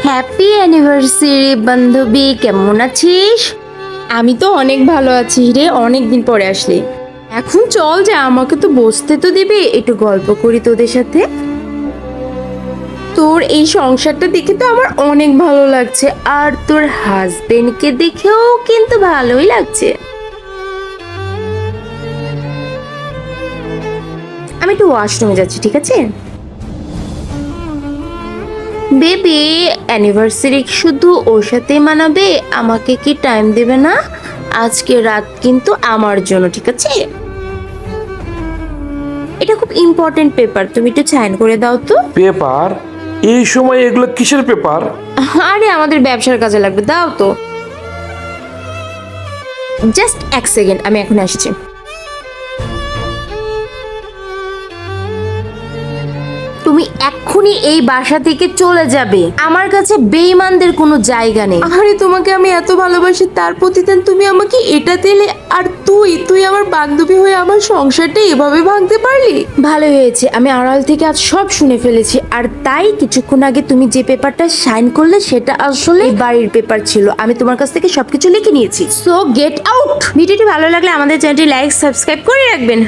Happy anniversary বান্ধবী, কেমন আছিস? আমি তো অনেক ভালো আছি রে, অনেক দিন পরে আসলি। এখন চল যা, আমাকে তো বসতে তো দিবি, একটু গল্প করি তোদের সাথে। তোর এই সংসারটা দেখে তো আমার অনেক ভালো লাগছে, আর তোর হাজবেন্ডকে দেখেও কিন্তু ভালোই লাগছে। আমি একটু ওয়াশরুমে যাচ্ছি, ঠিক আছে? বেবি, অ্যানিভার্সারি শুধু ওর সাথেই মানাবে, আমাকে কি টাইম দেবে না? আজকে রাত কিন্তু আমার জন্য, ঠিক আছে? এটা খুব ইম্পর্টেন্ট পেপার, তুমি একটু সাইন করে দাও তো। পেপার? এই সময় এগুলো কিসের পেপার? আরে আমাদের ব্যবসার কাজে লাগবে, দাও তো। জাস্ট এক সেকেন্ড, আমি এখন আসছি। তুমি এক্ষুনি এই বাসা থেকে চলে যাবে, আমার কাছে বেঈমানদের কোনো জায়গা নেই। আরে তোমাকে আমি এত ভালোবাসি, তার প্রতিদান তুমি আমাকে এটা দিলে, আর তুই আমার বান্ধবী হয়ে আমার সংসারটা এভাবে ভাঙতে পারলি? ভালো হয়েছে, আমি আড়াল থেকে আজ সব শুনে ফেলেছি। আর তাই কিছুক্ষণ আগে তুমি যে পেপারটা সাইন করলে সেটা আসলে এই বাড়ির পেপার ছিল। আমি তোমার কাছ থেকে সবকিছু লিখে নিয়েছি। So get out. ভিডিওটি ভালো লাগলে আমাদের চ্যানেলটি লাইক সাবস্ক্রাইব করে রাখবেন।